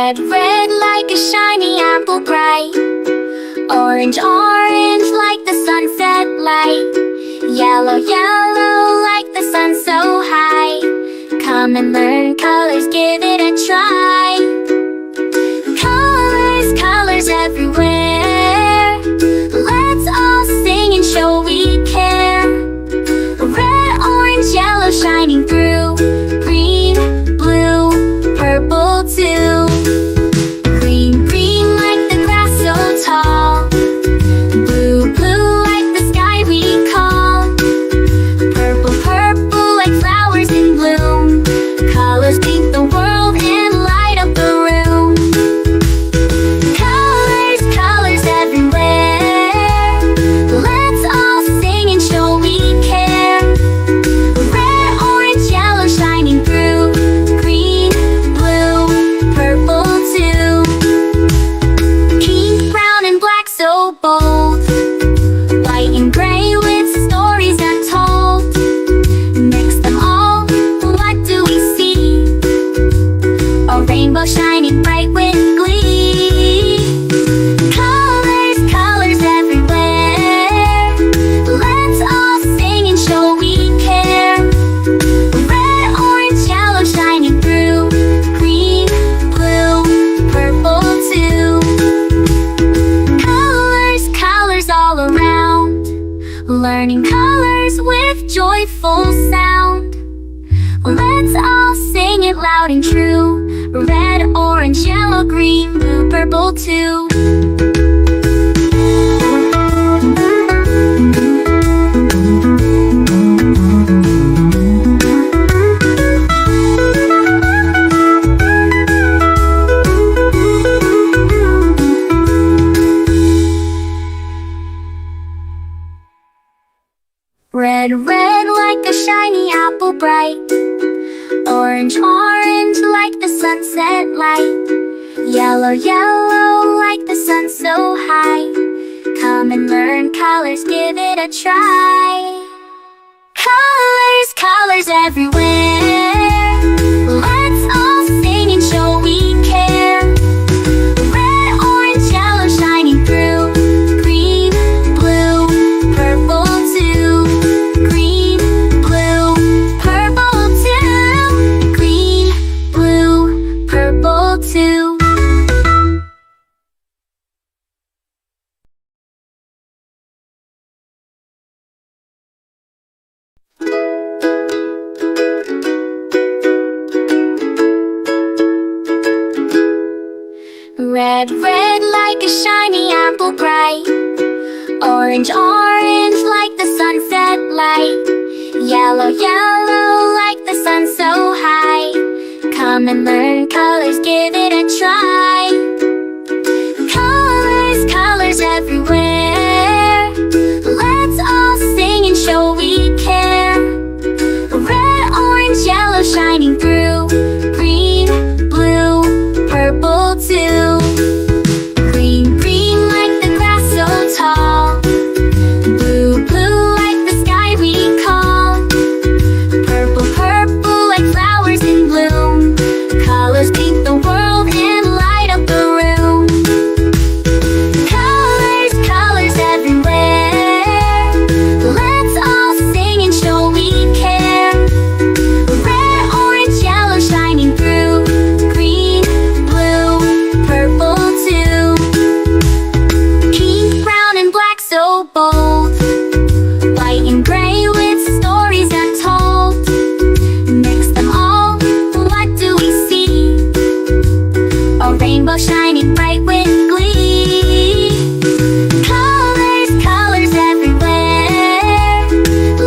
Red, red like a shiny apple bright. Orange, orange like the sunset light. Yellow, yellow like the sun so high. Come and learn colors, give it a try. Colors, colors everywhere. Let's all sing and show we care. Red, orange, yellow shining through. Green, blue, purple too. Green, green like the grass so tall. Blue, blue like the sky we call. Purple, purple like flowers in bloom. Colors paint the world and light up the room. Colors, colors everywhere. Let's all sing and show we care. Red, orange, yellow shining through. Green, blue, purple too. Pink, brown and black so bold. White and gray with stories untold. Mix them all, what do we see? A rainbow shining bright with glee. Colors, colors everywhere. Let's all sing and show we care. Red, orange, yellow shining through. Green, blue, purple too. Colors, colors all around. Learning colors with joyful sound. Let's all sing it loud and true. Red, orange, yellow, green, blue, purple too. Red, red like a shiny apple bright. Orange, orange like the sunset light. Yellow, yellow like the sun so high. Come and learn colors, give it a try. Colors, colors everywhere. Let's all sing and show we care. Red, orange, yellow shining through. Green, blue, purple too. Green, blue, purple too. Green, blue, purple too. Red, red like a shiny apple bright. Orange, orange like the sunset light. Yellow, yellow like the sun so high. Come and learn colors, give it a try. Colors, colors everywhere. Let's all sing and show we care. Red, orange, yellow shining through. Green, blue, purple too. Green, green like the grass so tall. Blue, blue like the sky we call. Purple, purple like flowers in bloom. Colors paint the world and light up the room. Colors, colors everywhere. Let's all sing and show we care. Red, orange, yellow shining through. Green, blue, purple too. Pink, brown and black so bold. White and gray with stories untold. Mix them all, what do we see? A rainbow shining bright with glee. Colors, colors everywhere.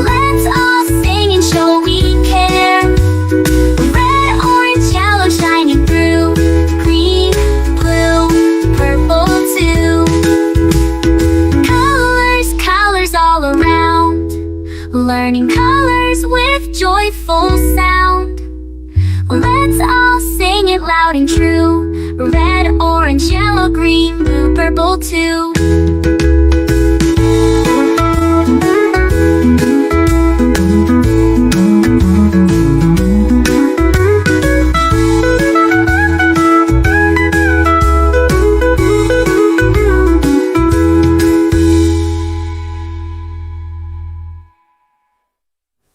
Let's all sing and show we care. Red, orange, yellow shining through. Green, blue, purple too. Colors, colors all around. Learning colors with joyful sound. Let's all sing it loud and true. Red, orange, yellow, green, blue, purple too.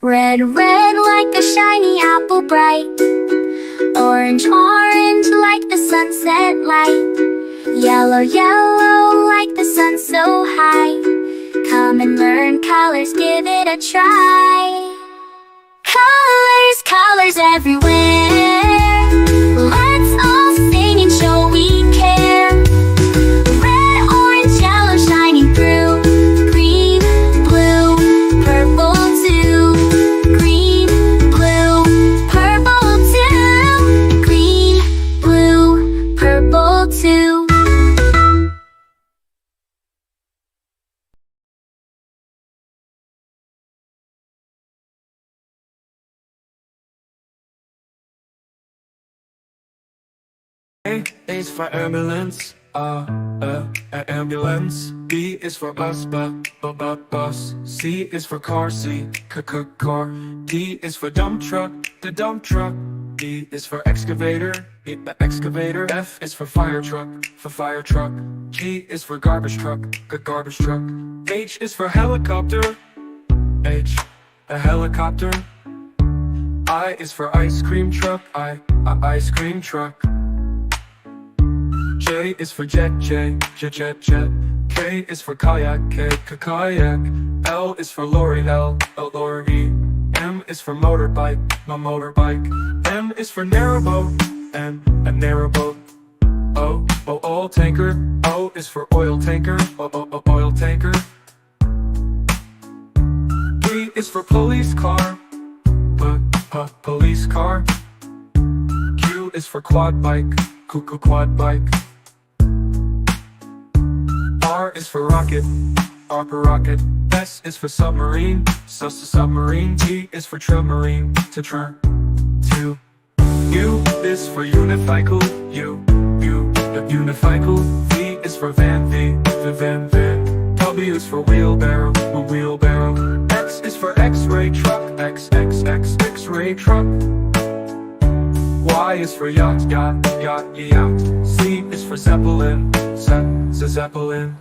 Red, red like a shiny apple bright. Orange, orange like the sunset light. Yellow, yellow like the sun so high. Come and learn colors, give it a try. Colors, colors everywhere. Let's all sing and show we care. Red, orange, yellow shining through. Green, blue, purple too. Green, blue, purple too. Green, blue, purple too. A is for ambulance, ambulance. B is for bus, bus. C is for car, car. D is for dump truck, the dump truck. E is for excavator, excavator. F is for fire truck, G is for garbage truck, garbage truck. H is for helicopter, a helicopter. I is for ice cream truck, ice cream truck. J is for jet. K is for kayak, kayak. L is for lorry, lorry. M is for motorbike, motorbike. N is for narrowboat, a narrowboat. O, oil tanker. O is for oil tanker, oil tanker. P is for police car, police car. Q is for quad bike, quad bike. R is for rocket, rocket. S is for submarine, submarine. T is for submarine, to. U is for unicycle, unicycle. V is for van, van. W is for wheelbarrow, wheelbarrow. X is for X-ray truck, X-ray truck. Y is for yacht, yacht. Z is for zeppelin, zeppelin.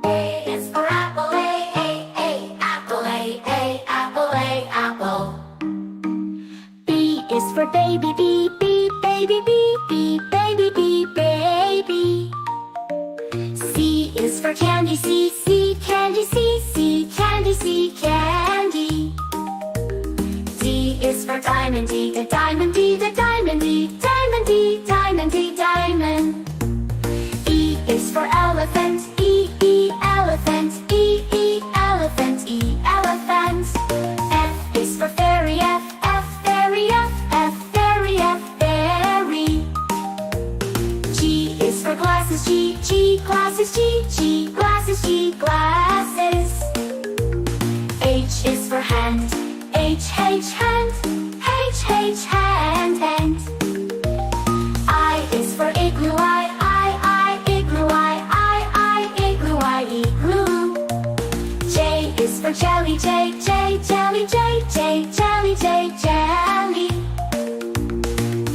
A is for apple, apple, apple. B is for baby, baby, baby. C is for candy, candy, candy. D is for diamond, the diamond, diamond. E is for elephant, elephant, elephant. F is for fairy, fairy. G is for glasses, glasses. H is for hand, hand. I is for igloo, igloo. J is for jelly, jelly.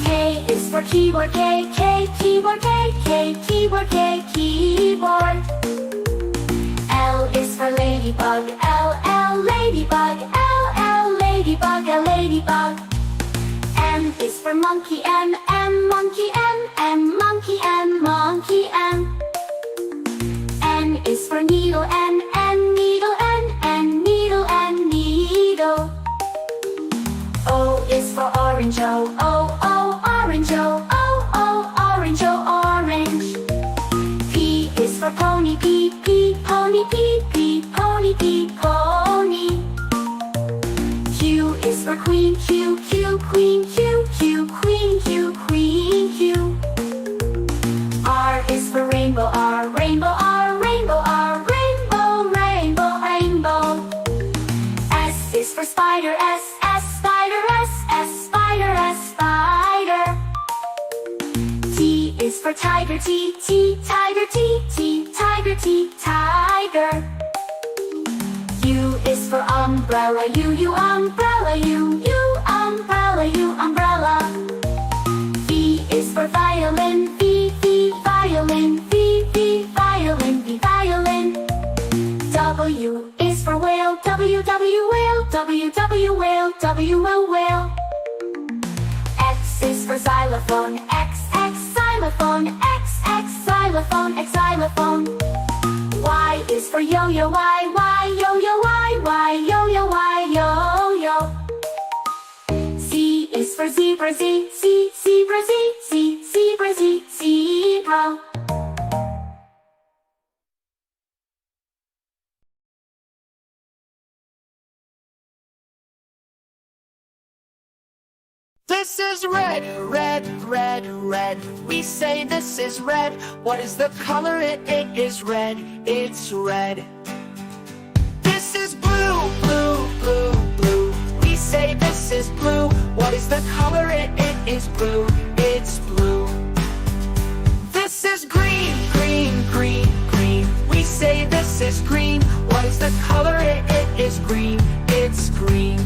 K is for keyboard, keyboard. L is for ladybug, ladybug. M is for monkey, monkey. N is for needle, needle. O is for orange, orange. P is for pony, pony. Q is for queen, queen. R is for rainbow, rainbow. S is for spider, spider. T is for tiger, tiger. U is for umbrella, umbrella. V is for xylophone. X, xylophone. X, xylophone. X, xylophone. Y is for yo-yo. Y, yo-yo. Y, yo-yo. Y, yo-yo. Z is for zebra. Z, zebra. Z, zebra. Z, zebra. This is red, red, red, red. We say this is red. What is the color? It is red. It's red. This is blue, blue, blue, blue. We say this is blue. What is the color? It is blue. It's blue. This is green, green, green, green. We say this is green. What is the color? It is green. It's green.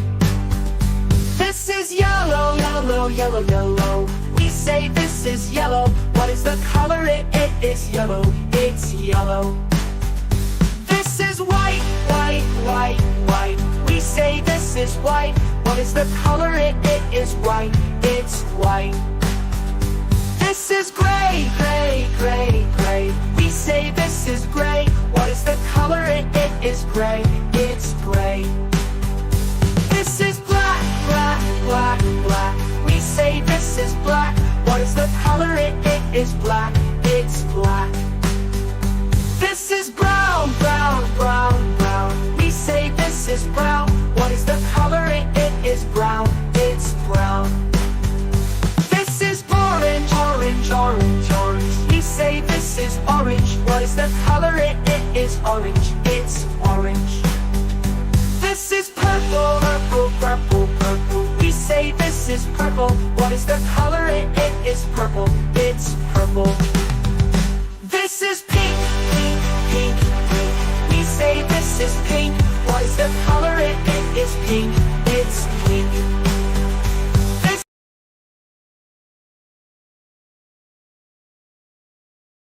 This is yellow, yellow, yellow, yellow. We say this is yellow. What is the color? It is yellow. It's yellow. This is white, white, white, white. We say this is white. What is the color? It is white. It's white. This is gray, gray, gray, gray. We say this is gray. What is the color? It is gray. It's gray. This is black, black, black, black. We say this is black. What is the color? It is black. It's black. This is brown, brown, brown, brown. We say this is brown. What is the color? It is brown. It's brown. This is orange, orange, orange, orange. We say this is orange. What is the color? It is orange. It's orange. This is purple, purple, purple, purple. We say this is purple. What is the color? It is purple. It's purple. This is pink, pink, pink, pink. We say this is pink. What is the color? It is pink.